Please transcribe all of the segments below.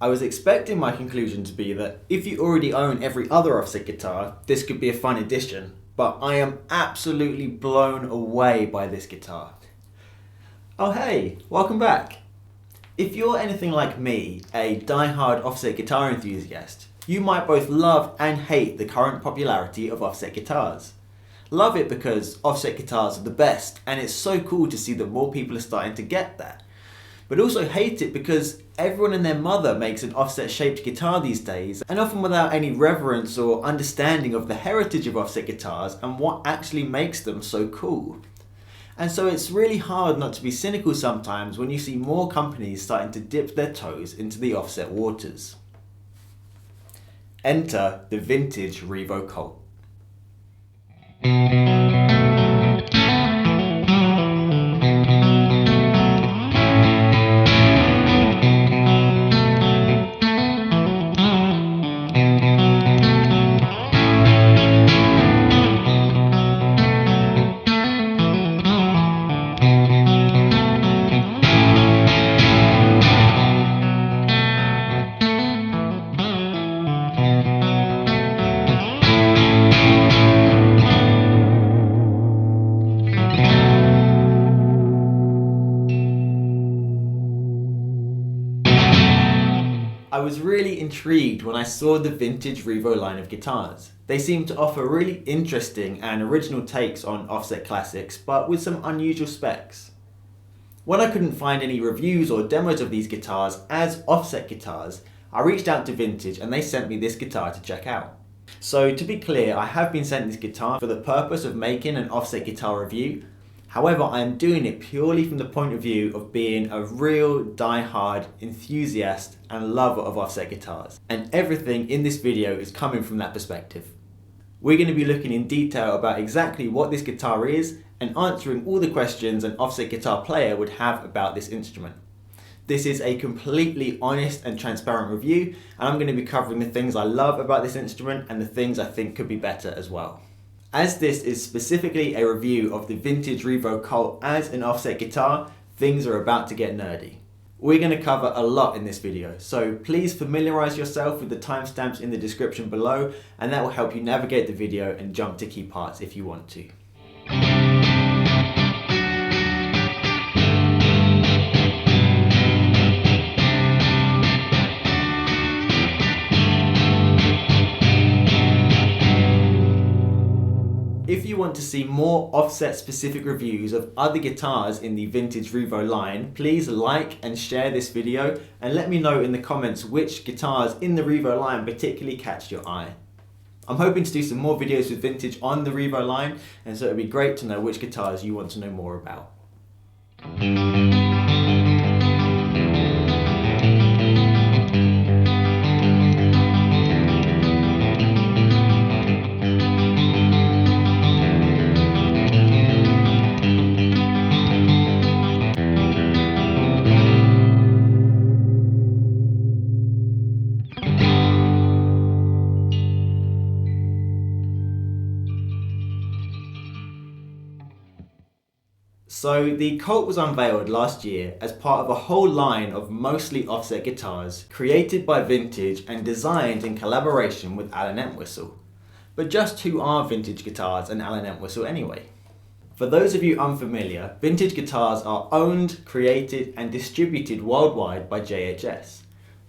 I was expecting my conclusion to be that if you already own every other offset guitar, this could be a fun addition, but I am absolutely blown away by this guitar. Oh hey, welcome back. If you're anything like me, a die-hard offset guitar enthusiast, you might both love and hate the current popularity of offset guitars. Love it because offset guitars are the best, and it's so cool to see that more people are starting to get that. But also hate it because everyone and their mother makes an offset shaped guitar these days, and often without any reverence or understanding of the heritage of offset guitars and what actually makes them so cool. And so it's really hard not to be cynical sometimes when you see more companies starting to dip their toes into the offset waters. Enter the Vintage REVO Colt. I was really intrigued when I saw the Vintage REVO line of guitars. They seem to offer really interesting and original takes on offset classics, but with some unusual specs. When I couldn't find any reviews or demos of these guitars as offset guitars, I reached out to Vintage and they sent me this guitar to check out. So to be clear, I have been sent this guitar for the purpose of making an offset guitar review. However, I am doing it purely from the point of view of being a real die-hard enthusiast and lover of offset guitars. And everything in this video is coming from that perspective. We're going to be looking in detail about exactly what this guitar is and answering all the questions an offset guitar player would have about this instrument. This is a completely honest and transparent review, and I'm going to be covering the things I love about this instrument and the things I think could be better as well. As this is specifically a review of the Vintage REVO Colt as an offset guitar, things are about to get nerdy. We're going to cover a lot in this video, so please familiarise yourself with the timestamps in the description below, and that will help you navigate the video and jump to key parts if you want to. If you want to see more offset specific reviews of other guitars in the Vintage REVO line, please like and share this video and let me know in the comments which guitars in the REVO line particularly catch your eye. I'm hoping to do some more videos with Vintage on the REVO line, and so it'd be great to know which guitars you want to know more about. So the Colt was unveiled last year as part of a whole line of mostly offset guitars created by Vintage and designed in collaboration with Allen Entwistle. But just who are Vintage guitars and Allen Entwistle anyway? For those of you unfamiliar, Vintage guitars are owned, created and distributed worldwide by JHS.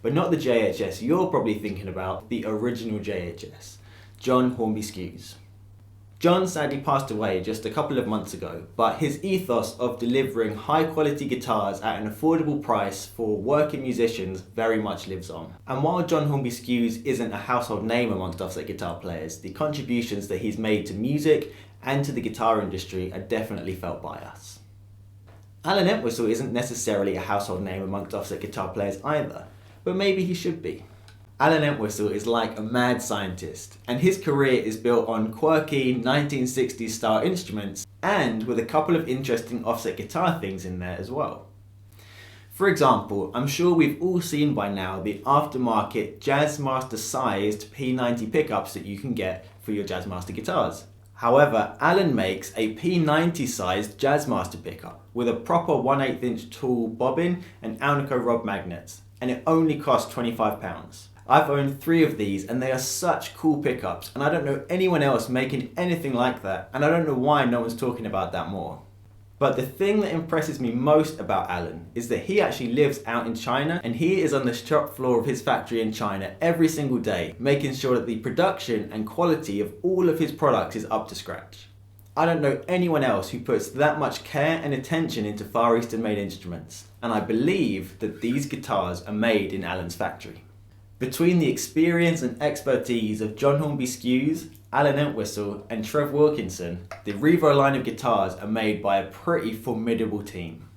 But not the JHS you're probably thinking about, the original JHS, John Hornby Skews. John sadly passed away just a couple of months ago, but his ethos of delivering high quality guitars at an affordable price for working musicians very much lives on. And while John Hornby Skews isn't a household name amongst offset guitar players, the contributions that he's made to music and to the guitar industry are definitely felt by us. Allen Entwistle isn't necessarily a household name amongst offset guitar players either, but maybe he should be. Allen Entwistle is like a mad scientist, and his career is built on quirky 1960s style instruments and with a couple of interesting offset guitar things in there as well. For example, I'm sure we've all seen by now the aftermarket Jazzmaster sized P90 pickups that you can get for your Jazzmaster guitars. However, Allen makes a P90 sized Jazzmaster pickup with a proper 1/8 inch tool bobbin and Alnico rod magnets. and it only costs £25. I've owned 3 of these and they are such cool pickups, and I don't know anyone else making anything like that, and I don't know why no one's talking about that more. But the thing that impresses me most about Alan is that he actually lives out in China, and he is on the shop floor of his factory in China every single day, making sure that the production and quality of all of his products is up to scratch. I don't know anyone else who puts that much care and attention into Far Eastern made instruments, and I believe that these guitars are made in Alan's factory. Between the experience and expertise of John Hornby Skews, Alan Entwistle and Trev Wilkinson, the Revo line of guitars are made by a pretty formidable team.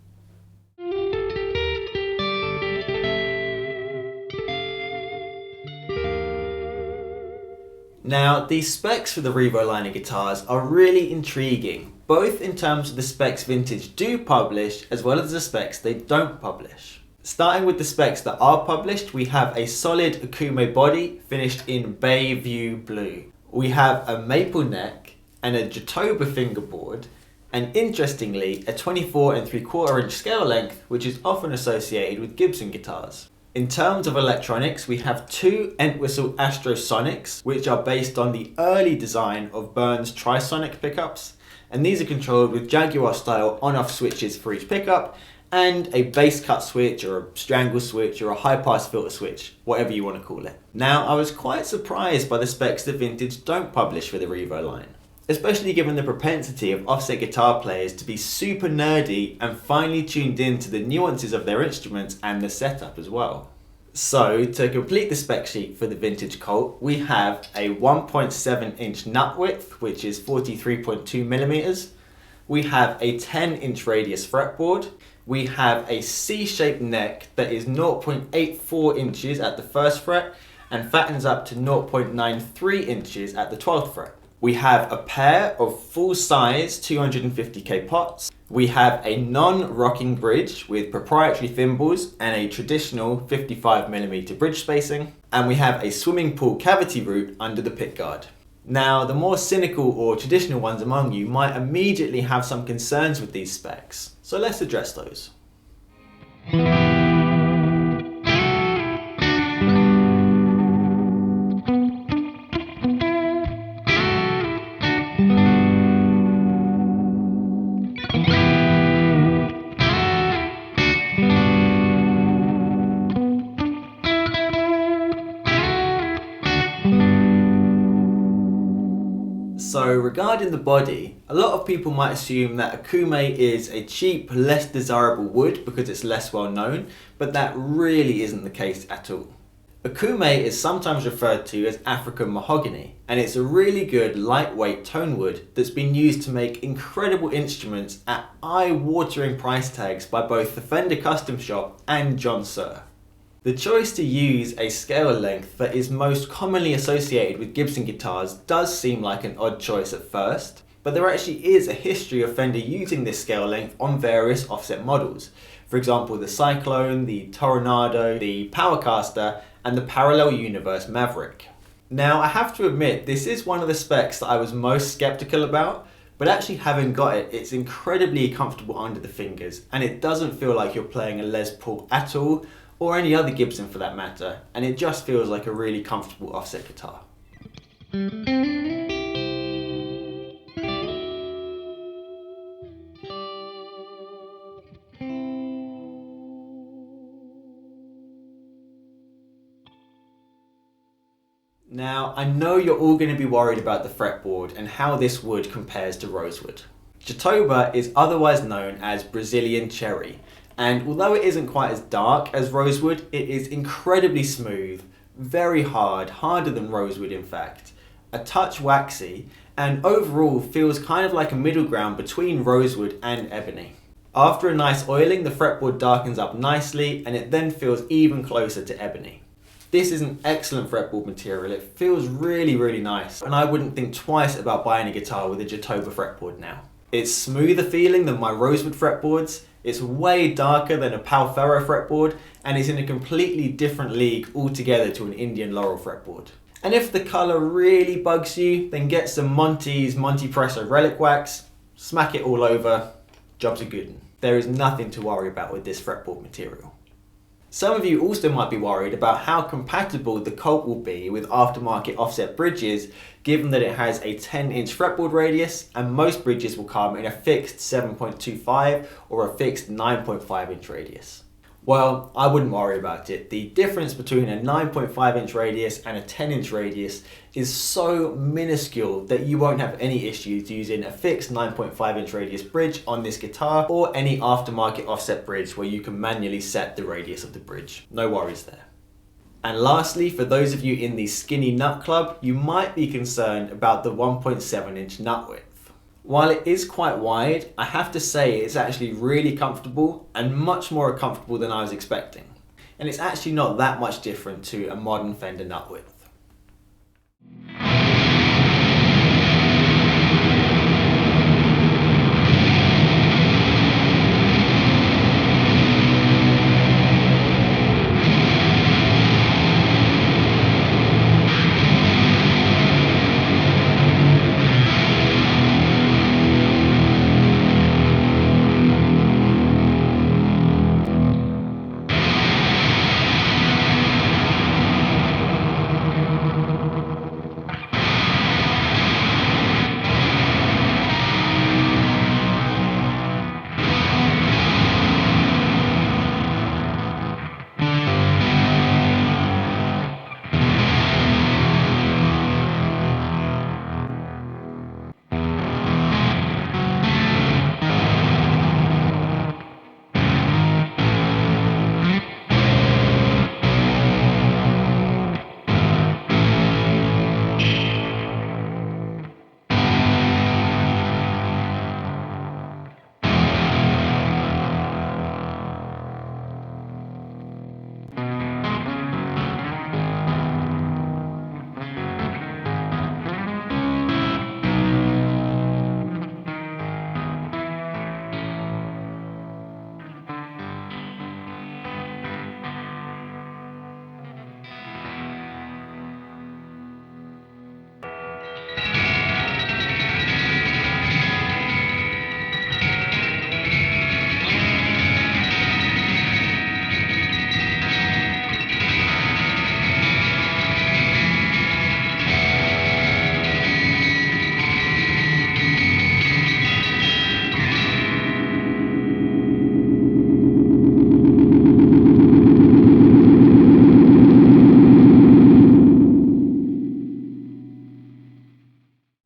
Now, the specs for the Revo line of guitars are really intriguing, both in terms of the specs Vintage do publish as well as the specs they don't publish. Starting with the specs that are published, we have a solid Akume body finished in Bayview blue. We have a maple neck and a Jatoba fingerboard, and interestingly a 24 3/4 inch scale length, which is often associated with Gibson guitars. In terms of electronics, we have 2 Entwistle Astrosonics, which are based on the early design of Burns Trisonic pickups, and these are controlled with Jaguar style on-off switches for each pickup, and a bass cut switch or a strangle switch or a high pass filter switch, whatever you want to call it. Now, I was quite surprised by the specs that Vintage don't publish for the Revo line, especially given the propensity of offset guitar players to be super nerdy and finely tuned in to the nuances of their instruments and the setup as well. So, to complete the spec sheet for the Vintage Colt, we have a 1.7 inch nut width, which is 43.2 millimeters. We have a 10 inch radius fretboard. We have a C-shaped neck that is 0.84 inches at the 1st fret and fattens up to 0.93 inches at the 12th fret. We have a pair of full-size 250k pots. We have a non-rocking bridge with proprietary thimbles and a traditional 55mm bridge spacing. And we have a swimming pool cavity root under the pickguard. Now, the more cynical or traditional ones among you might immediately have some concerns with these specs, so let's address those. So regarding the body, a lot of people might assume that Akume is a cheap, less desirable wood because it's less well known, but that really isn't the case at all. Akume is sometimes referred to as African mahogany, and it's a really good lightweight tone wood that's been used to make incredible instruments at eye-watering price tags by both the Fender Custom Shop and John Suhr. The choice to use a scale length that is most commonly associated with Gibson guitars does seem like an odd choice at first, but there actually is a history of Fender using this scale length on various offset models. For example, the Cyclone, the Toronado, the Powercaster, and the Parallel Universe Maverick. Now, I have to admit, this is one of the specs that I was most skeptical about, but actually having got it, it's incredibly comfortable under the fingers, and it doesn't feel like you're playing a Les Paul at all, or any other Gibson for that matter, and it just feels like a really comfortable offset guitar. Now, I know you're all going to be worried about the fretboard and how this wood compares to rosewood. Jatoba is otherwise known as Brazilian cherry, and although it isn't quite as dark as rosewood, it is incredibly smooth, very hard, harder than rosewood in fact, a touch waxy, and overall feels kind of like a middle ground between rosewood and ebony. After a nice oiling, the fretboard darkens up nicely and it then feels even closer to ebony. This is an excellent fretboard material, it feels really nice, and I wouldn't think twice about buying a guitar with a Jatoba fretboard now. It's smoother feeling than my rosewood fretboards, it's way darker than a Palfero fretboard, and it's in a completely different league altogether to an Indian Laurel fretboard. And if the colour really bugs you, then get some Monty's Monty Presso Relic Wax, smack it all over, job's a good one. There is nothing to worry about with this fretboard material. Some of you also might be worried about how compatible the Colt will be with aftermarket offset bridges, given that it has a 10-inch fretboard radius and most bridges will come in a fixed 7.25 or a fixed 9.5 inch radius. Well, I wouldn't worry about it. The difference between a 9.5 inch radius and a 10 inch radius is so minuscule that you won't have any issues using a fixed 9.5 inch radius bridge on this guitar or any aftermarket offset bridge where you can manually set the radius of the bridge. No worries there. And lastly, for those of you in the skinny nut club, you might be concerned about the 1.7 inch nut width. While it is quite wide, I have to say it's actually really comfortable and much more comfortable than I was expecting. And it's actually not that much different to a modern Fender nut width.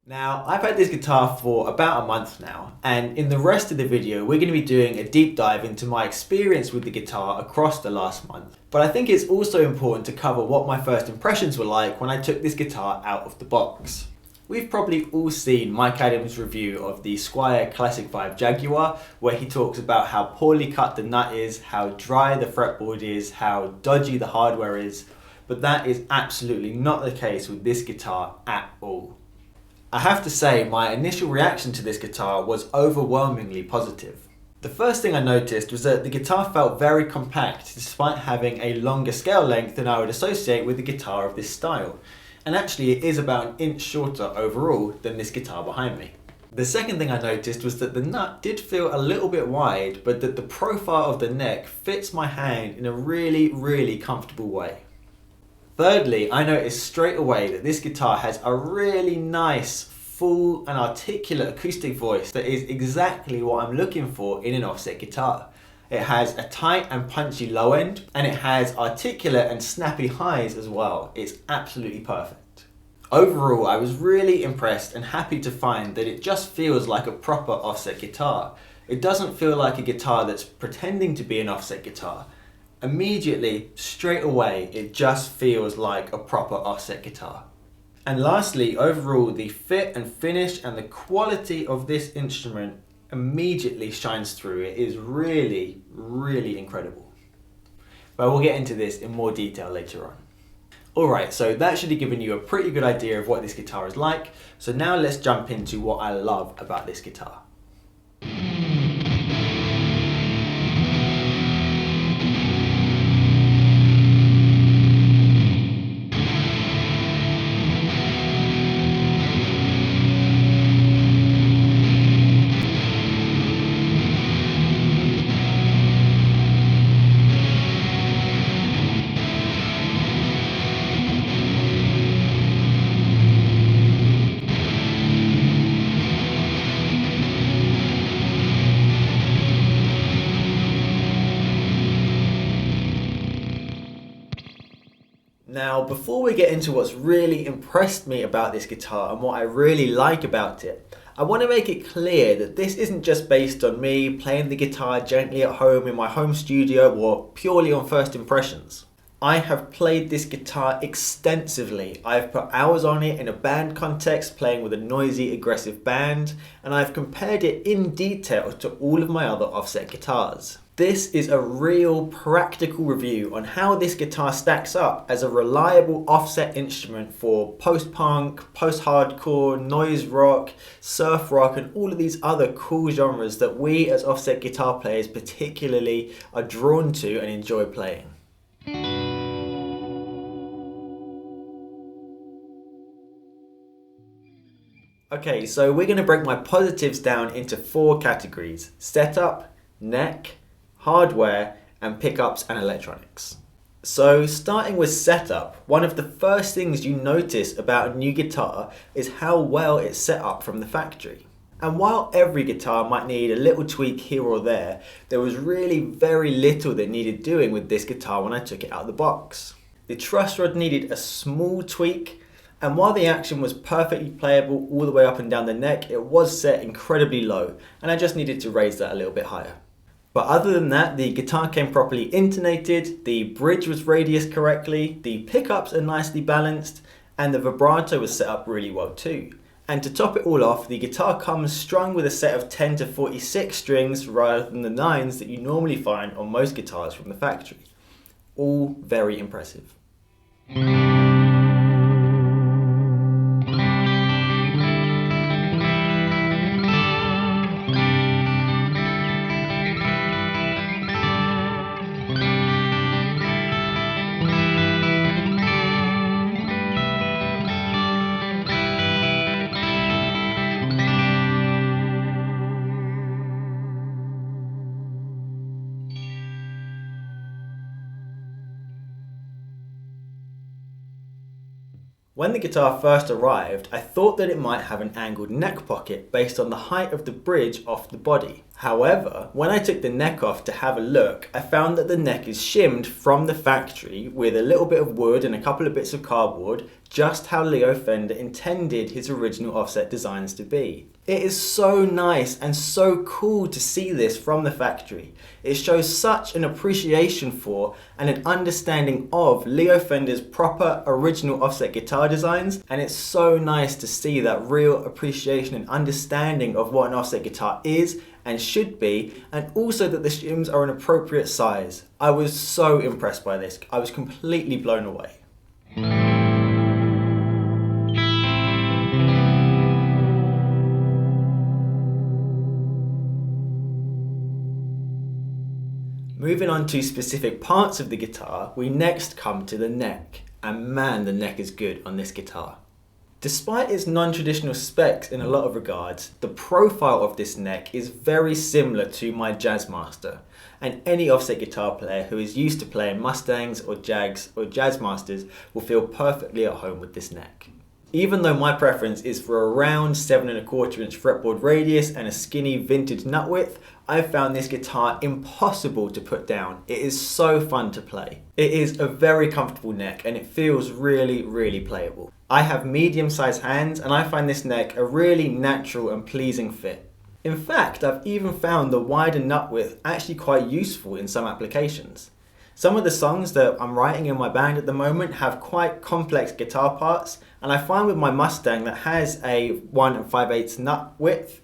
Now, I've had this guitar for about a month now, and in the rest of the video we're going to be doing a deep dive into my experience with the guitar across the last month. But I think it's also important to cover what my first impressions were like when I took this guitar out of the box. We've probably all seen Mike Adams' review of the Squier Classic Vibe Jaguar, where he talks about how poorly cut the nut is, how dry the fretboard is, how dodgy the hardware is, but that is absolutely not the case with this guitar at all. I have to say, my initial reaction to this guitar was overwhelmingly positive. The first thing I noticed was that the guitar felt very compact despite having a longer scale length than I would associate with a guitar of this style. And actually it is about an inch shorter overall than this guitar behind me. The second thing I noticed was that the nut did feel a little bit wide, but that the profile of the neck fits my hand in a really comfortable way. Thirdly, I noticed straight away that this guitar has a really nice, full and articulate acoustic voice that is exactly what I'm looking for in an offset guitar. It has a tight and punchy low end, and it has articulate and snappy highs as well. It's absolutely perfect. Overall, I was really impressed and happy to find that it just feels like a proper offset guitar. It doesn't feel like a guitar that's pretending to be an offset guitar. Immediately, straight away, it just feels like a proper offset guitar. And lastly, overall, the fit and finish and the quality of this instrument immediately shines through. It is really incredible. But we'll get into this in more detail later on. Alright, so that should have given you a pretty good idea of what this guitar is like. So now let's jump into what I love about this guitar. Now, before we get into what's really impressed me about this guitar and what I really like about it, I want to make it clear that this isn't just based on me playing the guitar gently at home in my home studio or purely on first impressions. I have played this guitar extensively. I've put hours on it in a band context, playing with a noisy, aggressive band, and I've compared it in detail to all of my other offset guitars. This is a real practical review on how this guitar stacks up as a reliable offset instrument for post-punk, post-hardcore, noise rock, surf rock, and all of these other cool genres that we as offset guitar players particularly are drawn to and enjoy playing. Okay, so we're going to break my positives down into 4 categories: setup, neck, hardware, and pickups and electronics. So starting with setup, one of the first things you notice about a new guitar is how well it's set up from the factory. And while every guitar might need a little tweak here or there was really very little that needed doing with this guitar when I took it out of the box. The truss rod needed a small tweak, and while the action was perfectly playable all the way up and down the neck, it was set incredibly low, and I just needed to raise that a little bit higher. But other than that, the guitar came properly intonated, the bridge was radiused correctly, the pickups are nicely balanced, and the vibrato was set up really well too. And to top it all off, the guitar comes strung with a set of 10 to 46 strings rather than the 9s that you normally find on most guitars from the factory. All very impressive. When the guitar first arrived, I thought that it might have an angled neck pocket based on the height of the bridge off the body. However, when I took the neck off to have a look, I found that the neck is shimmed from the factory with a little bit of wood and a couple of bits of cardboard, just how Leo Fender intended his original offset designs to be. It is so nice and so cool to see this from the factory. It shows such an appreciation for and an understanding of Leo Fender's proper original offset guitar designs, and it's so nice to see that real appreciation and understanding of what an offset guitar is and should be, and also that the shims are an appropriate size. I was so impressed by this. I was completely blown away. Moving on to specific parts of the guitar, we next come to the neck. And man, the neck is good on this guitar. Despite its non-traditional specs in a lot of regards, the profile of this neck is very similar to my Jazzmaster, and any offset guitar player who is used to playing Mustangs or Jags or Jazzmasters will feel perfectly at home with this neck. Even though my preference is for a round 7¼ inch fretboard radius and a skinny vintage nut width, I've found this guitar impossible to put down. It is so fun to play. It is a very comfortable neck and it feels really, really playable. I have medium-sized hands and I find this neck a really natural and pleasing fit. In fact, I've even found the wider nut width actually quite useful in some applications. Some of the songs that I'm writing in my band at the moment have quite complex guitar parts, and I find with my Mustang that has a 1 5/8 nut width,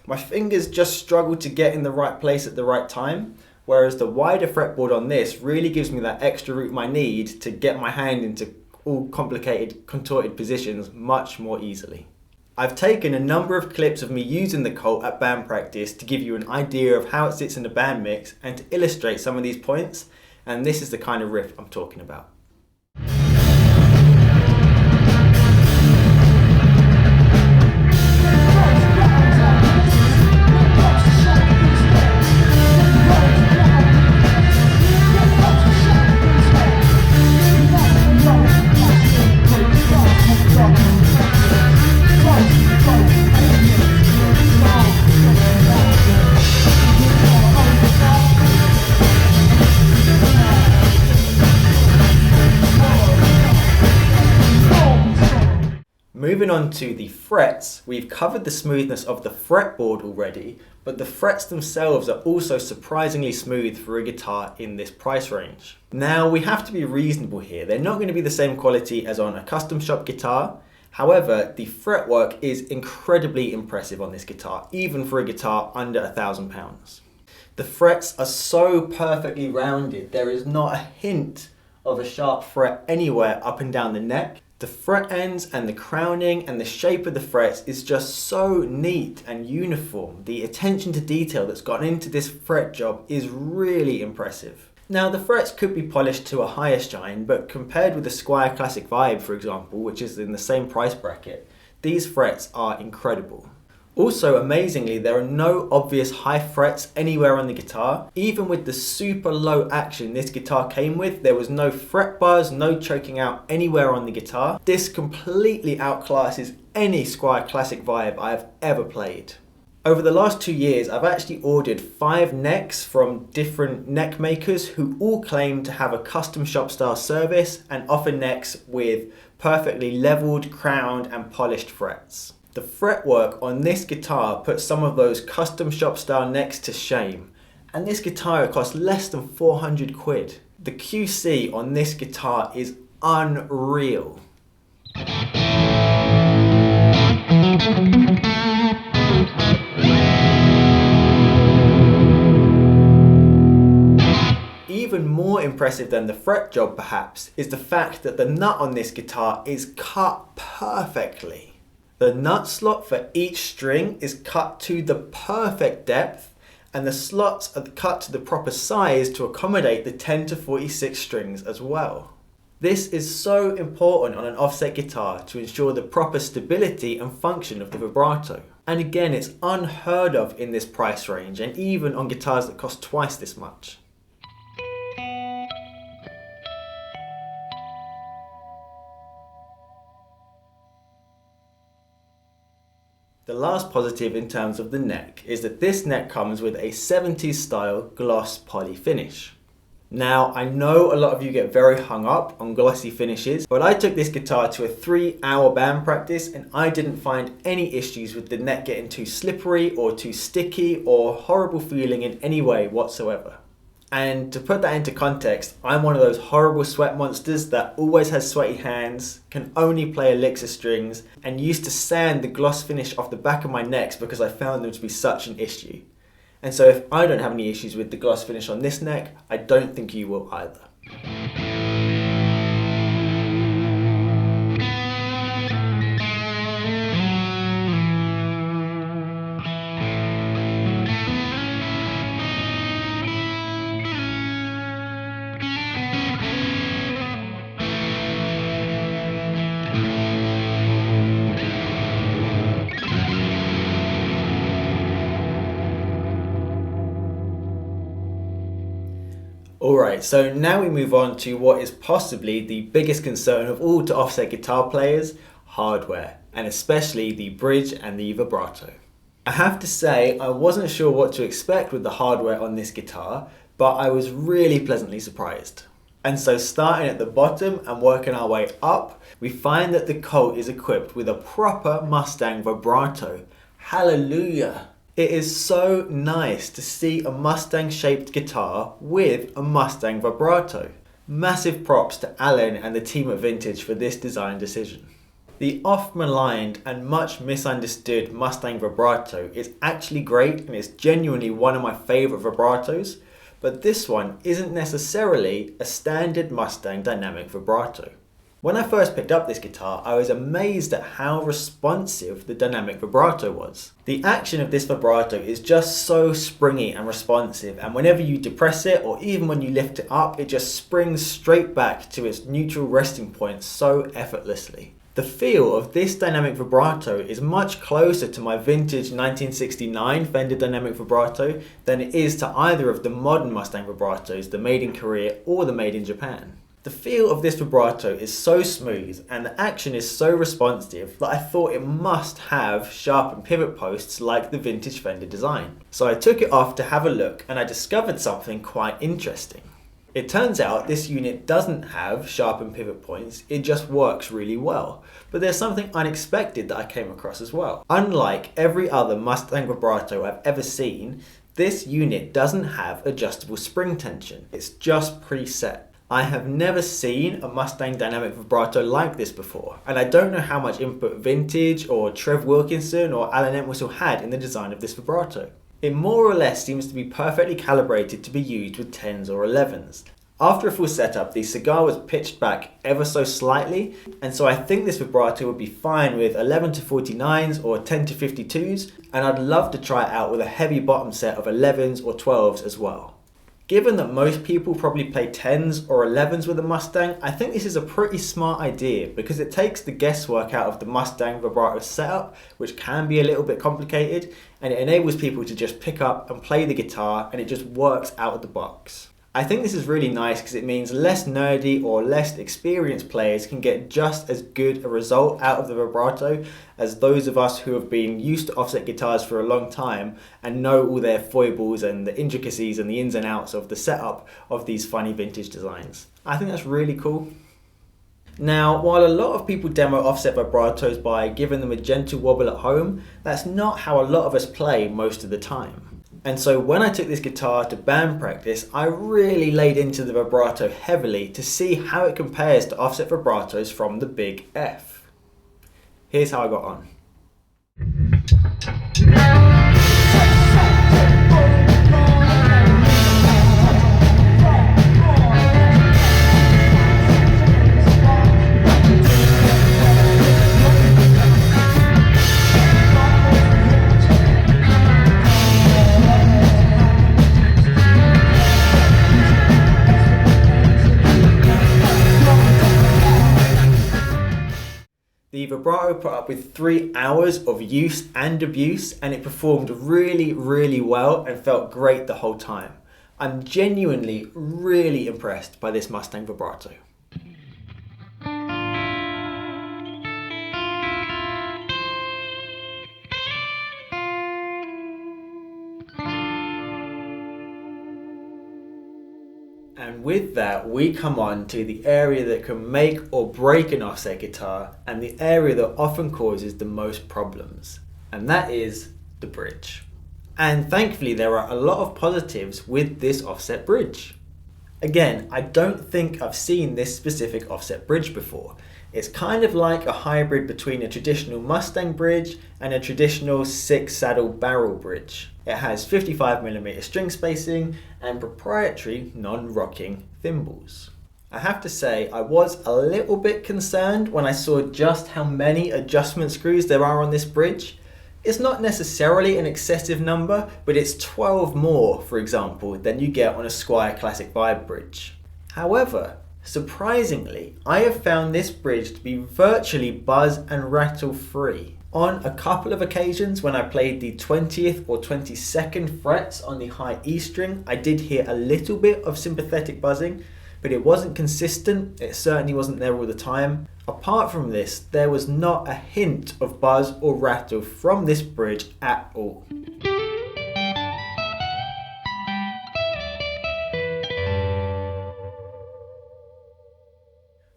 my fingers just struggle to get in the right place at the right time, whereas the wider fretboard on this really gives me that extra room I need to get my hand into all complicated, contorted positions much more easily. I've taken a number of clips of me using the Colt at band practice to give you an idea of how it sits in the band mix and to illustrate some of these points, and this is the kind of riff I'm talking about. Moving on to the frets, we've covered the smoothness of the fretboard already, but the frets themselves are also surprisingly smooth for a guitar in this price range. Now, we have to be reasonable here. They're not going to be the same quality as on a custom shop guitar. However, the fretwork is incredibly impressive on this guitar, even for a guitar under £1,000. The frets are so perfectly rounded, there is not a hint of a sharp fret anywhere up and down the neck. The fret ends and the crowning and the shape of the frets is just so neat and uniform. The attention to detail that's gone into this fret job is really impressive. Now, the frets could be polished to a higher shine, but compared with the Squier Classic Vibe, for example, which is in the same price bracket, these frets are incredible. Also, amazingly, there are no obvious high frets anywhere on the guitar. Even with the super low action this guitar came with, there was no fret buzz, no choking out anywhere on the guitar. This completely outclasses any Squier Classic Vibe I have ever played. Over the last 2 years, I've actually ordered 5 necks from different neck makers who all claim to have a custom shop style service and offer necks with perfectly leveled, crowned and polished frets. The fretwork on this guitar puts some of those custom shop style necks to shame. And this guitar costs less than 400 quid. The QC on this guitar is unreal. Even more impressive than the fret job perhaps is the fact that the nut on this guitar is cut perfectly. The nut slot for each string is cut to the perfect depth, and the slots are cut to the proper size to accommodate the 10 to 46 strings as well. This is so important on an offset guitar to ensure the proper stability and function of the vibrato. And again, it's unheard of in this price range and even on guitars that cost twice this much. The last positive in terms of the neck is that this neck comes with a 70s style gloss poly finish. Now, I know a lot of you get very hung up on glossy finishes, but I took this guitar to a 3-hour band practice and I didn't find any issues with the neck getting too slippery or too sticky or horrible feeling in any way whatsoever. And to put that into context, I'm one of those horrible sweat monsters that always has sweaty hands, can only play elixir strings, and used to sand the gloss finish off the back of my necks because I found them to be such an issue. And so if I don't have any issues with the gloss finish on this neck, I don't think you will either. Alright, so now we move on to what is possibly the biggest concern of all to offset guitar players, hardware, and especially the bridge and the vibrato. I have to say, I wasn't sure what to expect with the hardware on this guitar, but I was really pleasantly surprised. And so starting at the bottom and working our way up, we find that the Colt is equipped with a proper Mustang vibrato. Hallelujah! It is so nice to see a Mustang-shaped guitar with a Mustang vibrato. Massive props to Alan and the team at Vintage for this design decision. The oft-maligned and much misunderstood Mustang vibrato is actually great and is genuinely one of my favourite vibratos, but this one isn't necessarily a standard Mustang dynamic vibrato. When I first picked up this guitar, I was amazed at how responsive the dynamic vibrato was. The action of this vibrato is just so springy and responsive, and whenever you depress it or even when you lift it up, it just springs straight back to its neutral resting point so effortlessly. The feel of this dynamic vibrato is much closer to my vintage 1969 Fender dynamic vibrato than it is to either of the modern Mustang vibratos, the made in Korea or the made in Japan. The feel of this vibrato is so smooth and the action is so responsive that I thought it must have sharpened pivot posts like the vintage Fender design. So I took it off to have a look and I discovered something quite interesting. It turns out this unit doesn't have sharpened pivot points, it just works really well. But there's something unexpected that I came across as well. Unlike every other Mustang vibrato I've ever seen, this unit doesn't have adjustable spring tension. It's just preset. I have never seen a Mustang dynamic vibrato like this before, and I don't know how much input Vintage or Trev Wilkinson or Allen Entwistle had in the design of this vibrato. It more or less seems to be perfectly calibrated to be used with 10s or 11s. After a full setup, the cigar was pitched back ever so slightly, and so I think this vibrato would be fine with 11 to 49s or 10 to 52s, and I'd love to try it out with a heavy bottom set of 11s or 12s as well. Given that most people probably play 10s or 11s with a Mustang, I think this is a pretty smart idea because it takes the guesswork out of the Mustang vibrato setup, which can be a little bit complicated, and it enables people to just pick up and play the guitar, and it just works out of the box. I think this is really nice because it means less nerdy or less experienced players can get just as good a result out of the vibrato as those of us who have been used to offset guitars for a long time and know all their foibles and the intricacies and the ins and outs of the setup of these funny vintage designs. I think that's really cool. Now, while a lot of people demo offset vibratos by giving them a gentle wobble at home, that's not how a lot of us play most of the time. And so when I took this guitar to band practice, I really laid into the vibrato heavily to see how it compares to offset vibratos from the Big F. Here's how I got on. The vibrato put up with 3 hours of use and abuse, and it performed really, really well and felt great the whole time. I'm genuinely really impressed by this Mustang vibrato. And with that, we come on to the area that can make or break an offset guitar, and the area that often causes the most problems, and that is the bridge. And thankfully there are a lot of positives with this offset bridge. Again, I don't think I've seen this specific offset bridge before. It's kind of like a hybrid between a traditional Mustang bridge and a traditional 6-saddle barrel bridge. It has 55mm string spacing and proprietary non-rocking thimbles. I have to say I was a little bit concerned when I saw just how many adjustment screws there are on this bridge. It's not necessarily an excessive number, but it's 12 more, for example, than you get on a Squier Classic Vibe bridge. However, surprisingly, I have found this bridge to be virtually buzz and rattle free. On a couple of occasions when I played the 20th or 22nd frets on the high E string, I did hear a little bit of sympathetic buzzing, but it wasn't consistent, it certainly wasn't there all the time. Apart from this, there was not a hint of buzz or rattle from this bridge at all.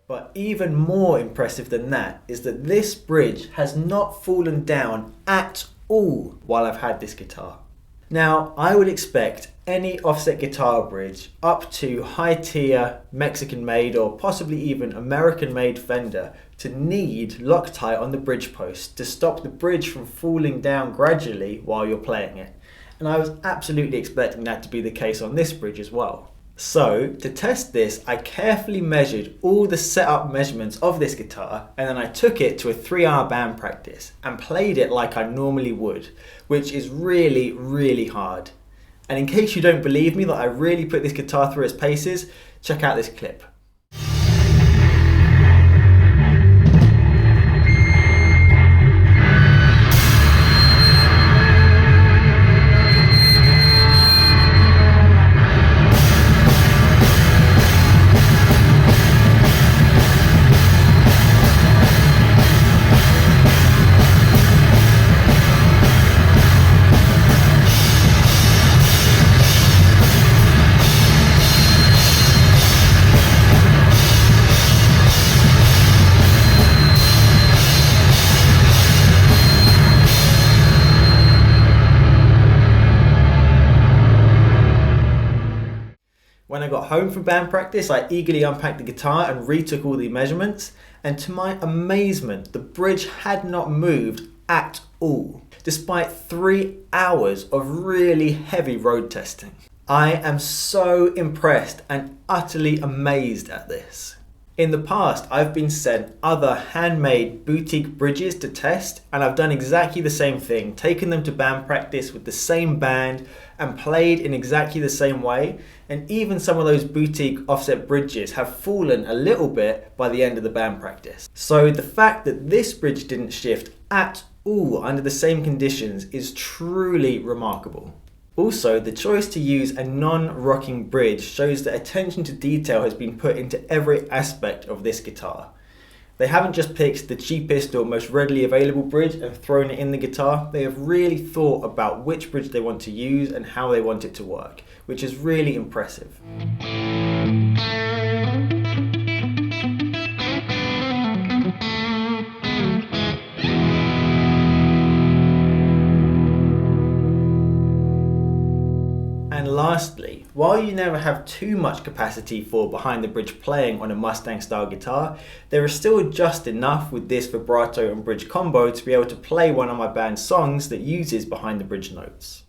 But even more impressive than that is that this bridge has not fallen down at all while I've had this guitar. Now, I would expect any offset guitar bridge up to high tier Mexican made or possibly even American made Fender to need Loctite on the bridge post to stop the bridge from falling down gradually while you're playing it. And I was absolutely expecting that to be the case on this bridge as well. So, to test this, I carefully measured all the setup measurements of this guitar, and then I took it to a 3-hour band practice and played it like I normally would, which is really, really hard. And in case you don't believe me that I really put this guitar through its paces, check out this clip. home from band practice, I eagerly unpacked the guitar and retook all the measurements, and to my amazement, the bridge had not moved at all, despite 3 hours of really heavy road testing. I am so impressed and utterly amazed at this. In the past, I've been sent other handmade boutique bridges to test, and I've done exactly the same thing, taken them to band practice with the same band and played in exactly the same way, and even some of those boutique offset bridges have fallen a little bit by the end of the band practice. So the fact that this bridge didn't shift at all under the same conditions is truly remarkable. Also, the choice to use a non-rocking bridge shows that attention to detail has been put into every aspect of this guitar. They haven't just picked the cheapest or most readily available bridge and thrown it in the guitar. They have really thought about which bridge they want to use and how they want it to work, which is really impressive. And lastly, while you never have too much capacity for behind the bridge playing on a Mustang style guitar, there is still just enough with this vibrato and bridge combo to be able to play one of my band's songs that uses behind the bridge notes.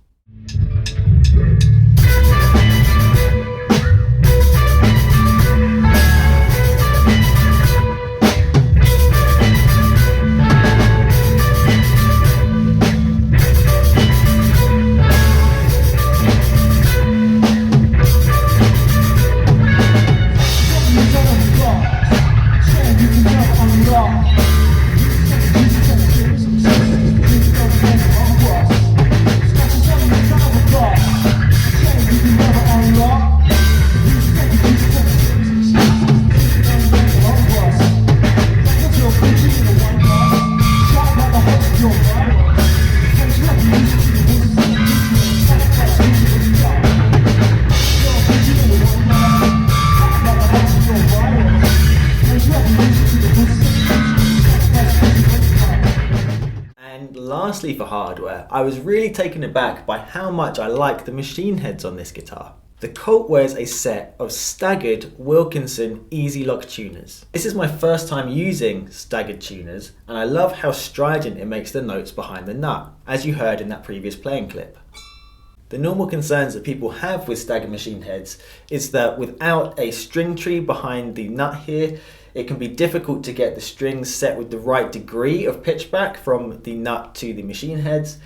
Lastly, for hardware, I was really taken aback by how much I like the machine heads on this guitar. The Colt wears a set of staggered Wilkinson Easy Lock tuners. This is my first time using staggered tuners, and I love how strident it makes the notes behind the nut, as you heard in that previous playing clip. The normal concerns that people have with staggered machine heads is that without a string tree behind the nut here, it can be difficult to get the strings set with the right degree of pitchback from the nut to the machine heads.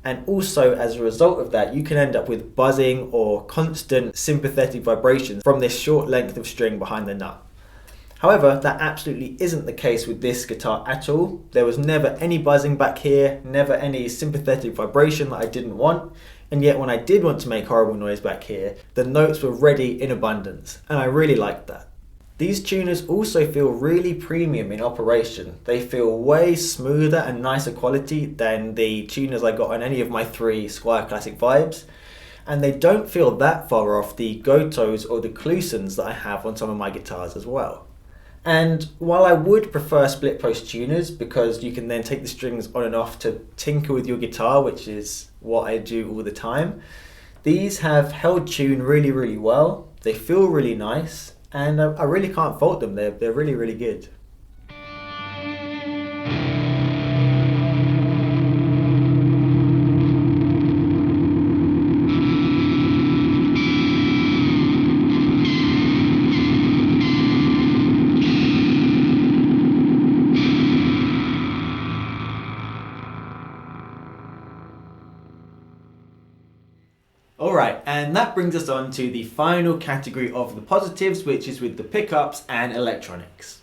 And also, as a result of that, you can end up with buzzing or constant sympathetic vibrations from this short length of string behind the nut. However, that absolutely isn't the case with this guitar at all. There was never any buzzing back here, never any sympathetic vibration that I didn't want. And yet when I did want to make horrible noise back here, the notes were ready in abundance, and I really liked that. These tuners also feel really premium in operation. They feel way smoother and nicer quality than the tuners I got on any of my 3 Squier Classic Vibes. And they don't feel that far off the Gotos or the Klusons that I have on some of my guitars as well. And while I would prefer split post tuners because you can then take the strings on and off to tinker with your guitar, which is what I do all the time, these have held tune really, really well. They feel really nice. And I really can't fault them, they're really, really good. Alright, and that brings us on to the final category of the positives, which is with the pickups and electronics.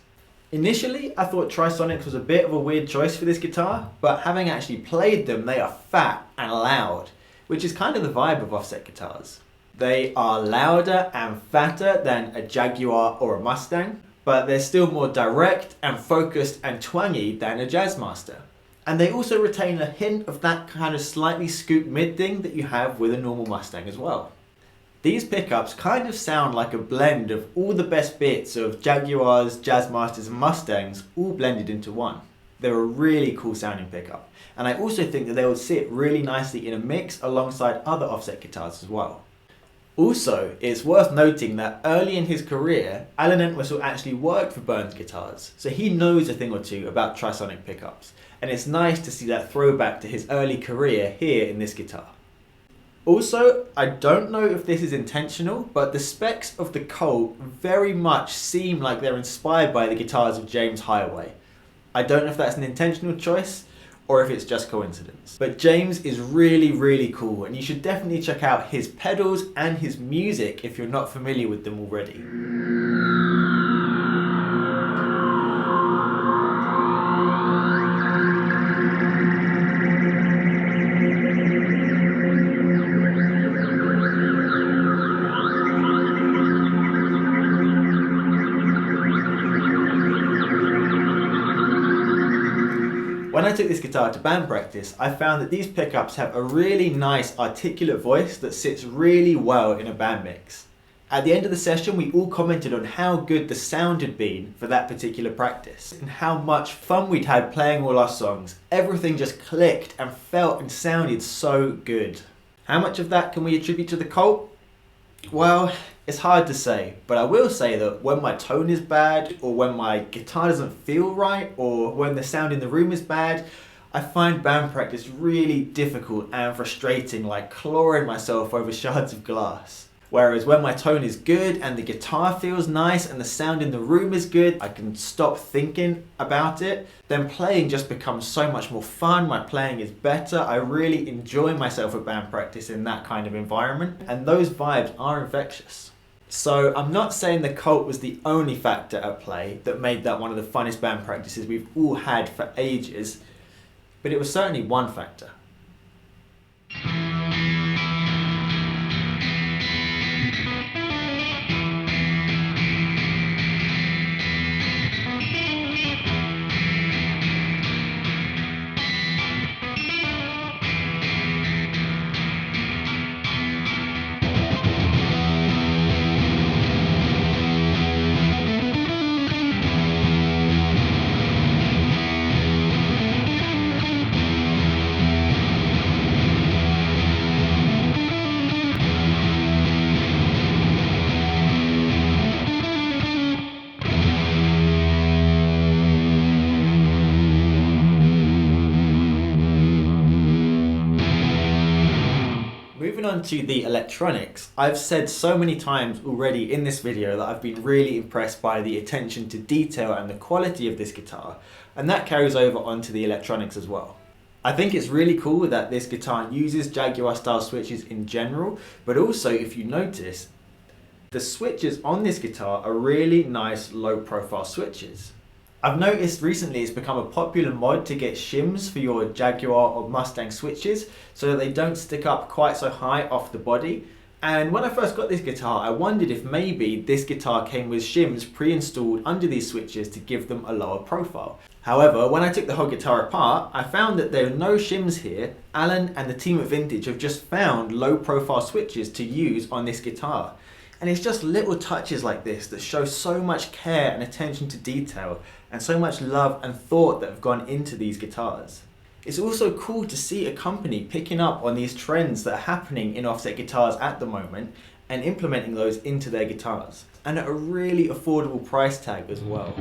Initially, I thought Trisonics was a bit of a weird choice for this guitar, but having actually played them, they are fat and loud, which is kind of the vibe of offset guitars. They are louder and fatter than a Jaguar or a Mustang, but they're still more direct and focused and twangy than a Jazzmaster. And they also retain a hint of that kind of slightly scooped mid thing that you have with a normal Mustang as well. These pickups kind of sound like a blend of all the best bits of Jaguars, Jazzmasters and Mustangs all blended into one. They're a really cool sounding pickup. And I also think that they will sit really nicely in a mix alongside other offset guitars as well. Also, it's worth noting that early in his career, Alan Entwistle actually worked for Burns Guitars, so he knows a thing or two about trisonic pickups, and it's nice to see that throwback to his early career here in this guitar. Also, I don't know if this is intentional, but the specs of the Colt very much seem like they're inspired by the guitars of James Highway. I don't know if that's an intentional choice, or if it's just coincidence. But James is really cool, and you should definitely check out his pedals and his music if you're not familiar with them already. When I took this guitar to band practice, I found that these pickups have a really nice articulate voice that sits really well in a band mix. At the end of the session, we all commented on how good the sound had been for that particular practice, and how much fun we'd had playing all our songs. Everything just clicked and felt and sounded so good. How much of that can we attribute to the Colt? Well, it's hard to say, but I will say that when my tone is bad, or when my guitar doesn't feel right, or when the sound in the room is bad, I find band practice really difficult and frustrating, like clawing myself over shards of glass. Whereas when my tone is good and the guitar feels nice and the sound in the room is good, I can stop thinking about it, then playing just becomes so much more fun, my playing is better, I really enjoy myself at band practice in that kind of environment, and those vibes are infectious. So I'm not saying the Colt was the only factor at play that made that one of the funnest band practices we've all had for ages, but it was certainly one factor. On to the electronics, I've said so many times already in this video that I've been really impressed by the attention to detail and the quality of this guitar, and that carries over onto the electronics as well. I think it's really cool that this guitar uses Jaguar style switches in general, but also if you notice, the switches on this guitar are really nice low profile switches. I've noticed recently it's become a popular mod to get shims for your Jaguar or Mustang switches so that they don't stick up quite so high off the body. And when I first got this guitar, I wondered if maybe this guitar came with shims pre-installed under these switches to give them a lower profile. However, when I took the whole guitar apart, I found that there are no shims here. Alan and the team at Vintage have just found low profile switches to use on this guitar. And it's just little touches like this that show so much care and attention to detail and so much love and thought that have gone into these guitars. It's also cool to see a company picking up on these trends that are happening in offset guitars at the moment and implementing those into their guitars, and at a really affordable price tag as well.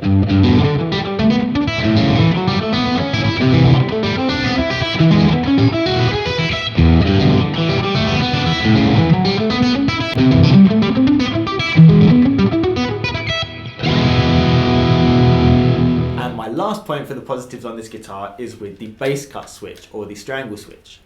Last point for the positives on this guitar is with the bass cut switch, or the strangle switch.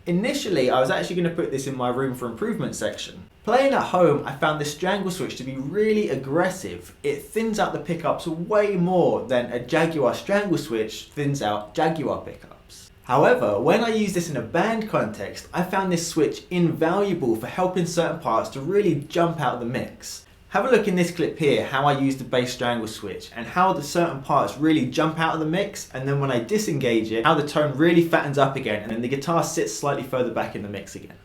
Initially, I was actually going to put this in my room for improvement section. Playing at home, I found the strangle switch to be really aggressive. It thins out the pickups way more than a Jaguar strangle switch thins out Jaguar pickups. However, when I use this in a band context, I found this switch invaluable for helping certain parts to really jump out of the mix. Have a look in this clip here how I use the bass strangle switch and how the certain parts really jump out of the mix, and then when I disengage it, how the tone really fattens up again and then the guitar sits slightly further back in the mix again.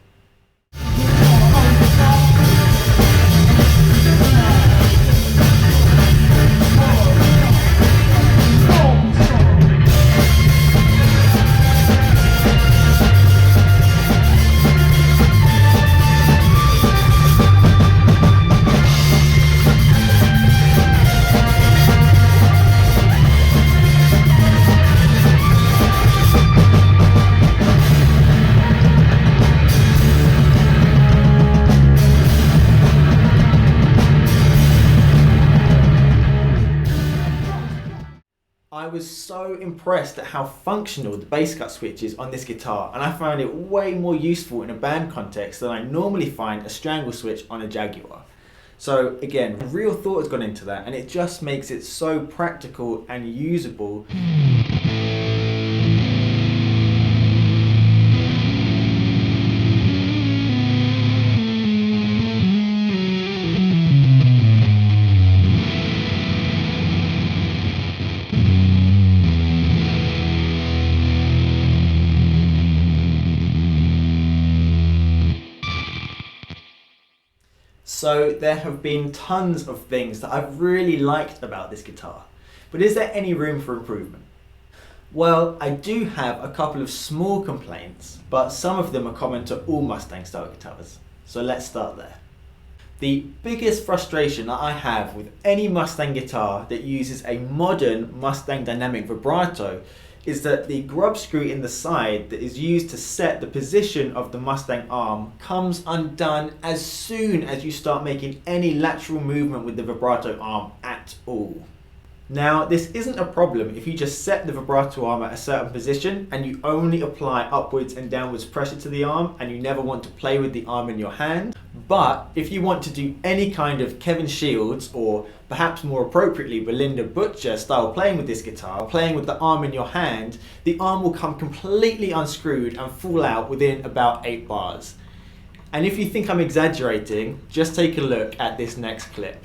I was so impressed at how functional the bass cut switch is on this guitar, and I found it way more useful in a band context than I normally find a strangle switch on a Jaguar. So again, real thought has gone into that, and it just makes it so practical and usable. So there have been tons of things that I've really liked about this guitar, but is there any room for improvement? Well, I do have a couple of small complaints, but some of them are common to all Mustang style guitars. So let's start there. The biggest frustration that I have with any Mustang guitar that uses a modern Mustang dynamic vibrato is that the grub screw in the side that is used to set the position of the Mustang arm comes undone as soon as you start making any lateral movement with the vibrato arm at all. Now, this isn't a problem if you just set the vibrato arm at a certain position and you only apply upwards and downwards pressure to the arm and you never want to play with the arm in your hand. But if you want to do any kind of Kevin Shields, or perhaps more appropriately Belinda Butcher style playing with this guitar, playing with the arm in your hand, the arm will come completely unscrewed and fall out within about 8 bars. And if you think I'm exaggerating, just take a look at this next clip.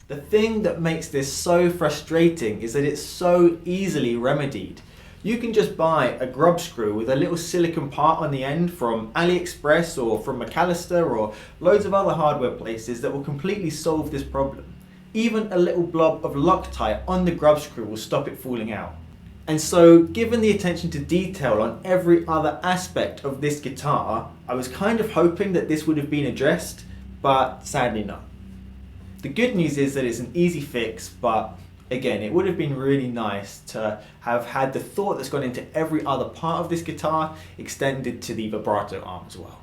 The thing that makes this so frustrating is that it's so easily remedied. You can just buy a grub screw with a little silicone part on the end from AliExpress or from McAllister or loads of other hardware places that will completely solve this problem. Even a little blob of Loctite on the grub screw will stop it falling out. And so, given the attention to detail on every other aspect of this guitar, I was kind of hoping that this would have been addressed, but sadly not. The good news is that it's an easy fix, but again, it would have been really nice to have had the thought that's gone into every other part of this guitar extended to the vibrato arm as well.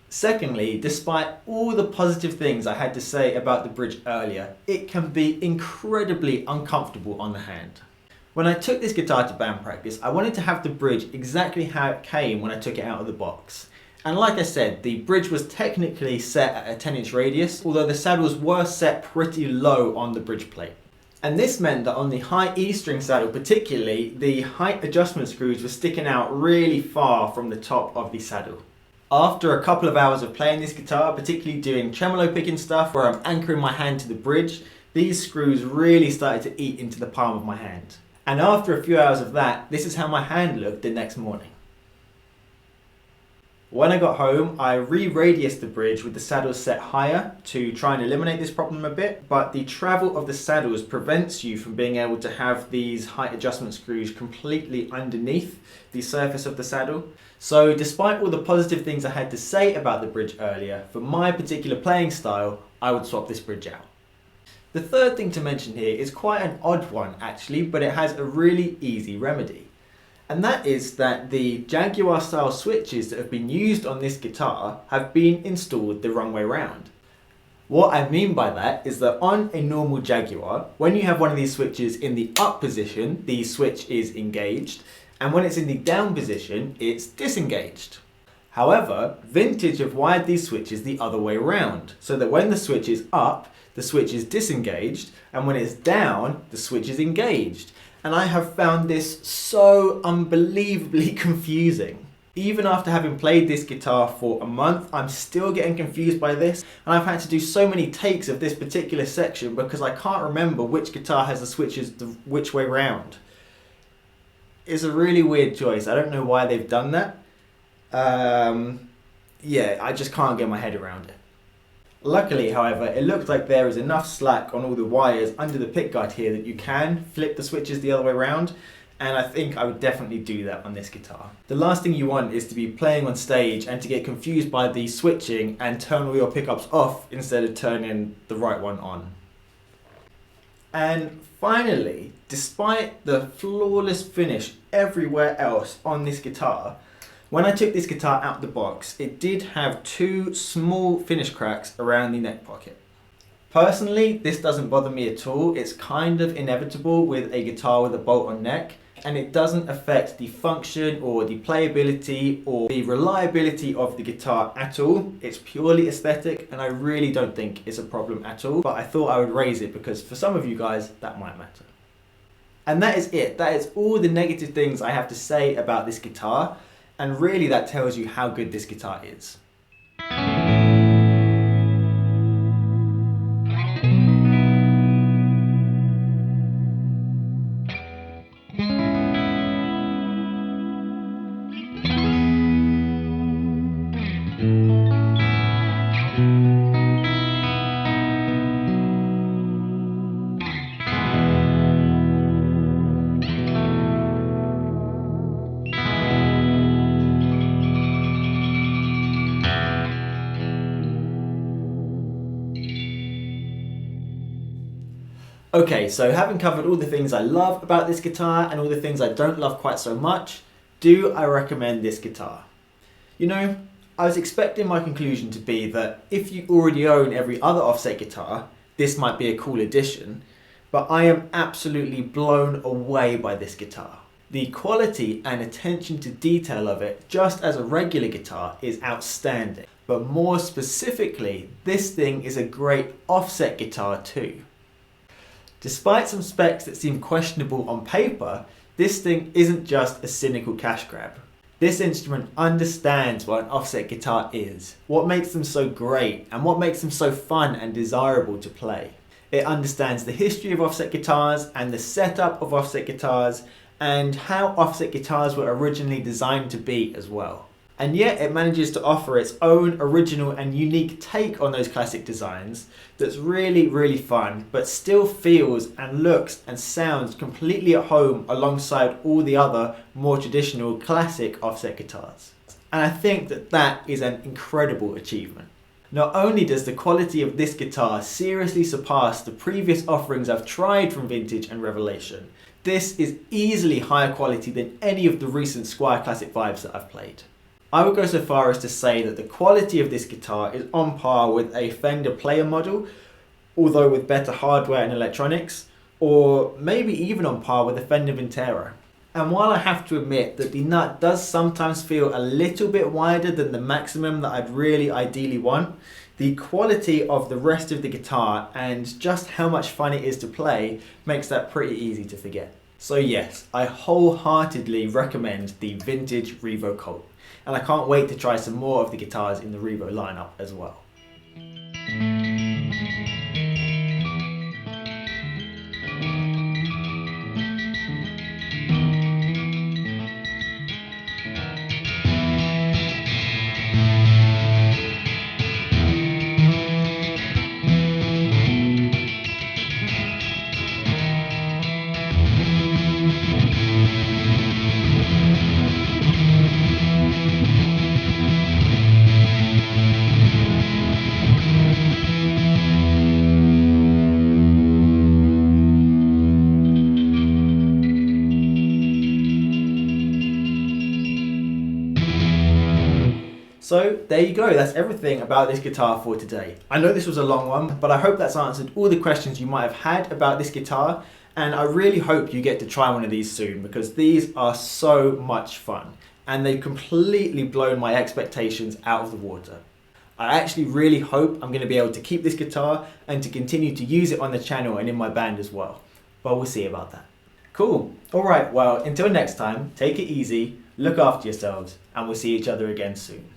Secondly, despite all the positive things I had to say about the bridge earlier, it can be incredibly uncomfortable on the hand. When I took this guitar to band practice, I wanted to have the bridge exactly how it came when I took it out of the box. And like I said, the bridge was technically set at a 10-inch radius, although the saddles were set pretty low on the bridge plate. And this meant that on the high E string saddle particularly, the height adjustment screws were sticking out really far from the top of the saddle. After a couple of hours of playing this guitar, particularly doing tremolo picking stuff where I'm anchoring my hand to the bridge, these screws really started to eat into the palm of my hand. And after a few hours of that, this is how my hand looked the next morning. When I got home, I re-radiused the bridge with the saddles set higher to try and eliminate this problem a bit, but the travel of the saddles prevents you from being able to have these height adjustment screws completely underneath the surface of the saddle. So despite all the positive things I had to say about the bridge earlier, for my particular playing style, I would swap this bridge out. The third thing to mention here is quite an odd one actually, but it has a really easy remedy. And that is that the Jaguar style switches that have been used on this guitar have been installed the wrong way round. What I mean by that is that on a normal Jaguar, when you have one of these switches in the up position, the switch is engaged, and when it's in the down position, it's disengaged. However, Vintage have wired these switches the other way around, so that when the switch is up, the switch is disengaged, and when it's down, the switch is engaged. And I have found this so unbelievably confusing. Even after having played this guitar for a month, I'm still getting confused by this, and I've had to do so many takes of this particular section because I can't remember which guitar has the switches which way round. It's a really weird choice. I don't know why they've done that. Yeah, I just can't get my head around it. Luckily, however, it looks like there is enough slack on all the wires under the pickguard here that you can flip the switches the other way around, and I think I would definitely do that on this guitar. The last thing you want is to be playing on stage and to get confused by the switching and turn all your pickups off instead of turning the right one on. And finally, despite the flawless finish everywhere else on this guitar, when I took this guitar out the box, it did have 2 small finish cracks around the neck pocket. Personally, this doesn't bother me at all. It's kind of inevitable with a guitar with a bolt-on neck, and it doesn't affect the function or the playability or the reliability of the guitar at all. It's purely aesthetic, and I really don't think it's a problem at all, but I thought I would raise it because for some of you guys, that might matter. And that is it. That is all the negative things I have to say about this guitar. And really that tells you how good this guitar is. Okay, so having covered all the things I love about this guitar and all the things I don't love quite so much, do I recommend this guitar? You know, I was expecting my conclusion to be that if you already own every other offset guitar, this might be a cool addition, but I am absolutely blown away by this guitar. The quality and attention to detail of it, just as a regular guitar, is outstanding. But more specifically, this thing is a great offset guitar too. Despite some specs that seem questionable on paper, this thing isn't just a cynical cash grab. This instrument understands what an offset guitar is, what makes them so great, and what makes them so fun and desirable to play. It understands the history of offset guitars and the setup of offset guitars and how offset guitars were originally designed to be as well. And yet it manages to offer its own original and unique take on those classic designs that's really, really fun, but still feels and looks and sounds completely at home alongside all the other more traditional classic offset guitars. And I think that that is an incredible achievement. Not only does the quality of this guitar seriously surpass the previous offerings I've tried from Vintage and Revelation, this is easily higher quality than any of the recent Squier Classic Vibes that I've played. I would go so far as to say that the quality of this guitar is on par with a Fender player model, although with better hardware and electronics, or maybe even on par with a Fender Vintera. And while I have to admit that the nut does sometimes feel a little bit wider than the maximum that I'd really ideally want, the quality of the rest of the guitar and just how much fun it is to play makes that pretty easy to forget. So yes, I wholeheartedly recommend the Vintage REVO Colt. And I can't wait to try some more of the guitars in the REVO lineup as well. So there you go, that's everything about this guitar for today. I know this was a long one, but I hope that's answered all the questions you might have had about this guitar, and I really hope you get to try one of these soon because these are so much fun and they've completely blown my expectations out of the water. I actually really hope I'm going to be able to keep this guitar and to continue to use it on the channel and in my band as well, but we'll see about that. Cool, alright, well until next time, take it easy, look after yourselves, and we'll see each other again soon.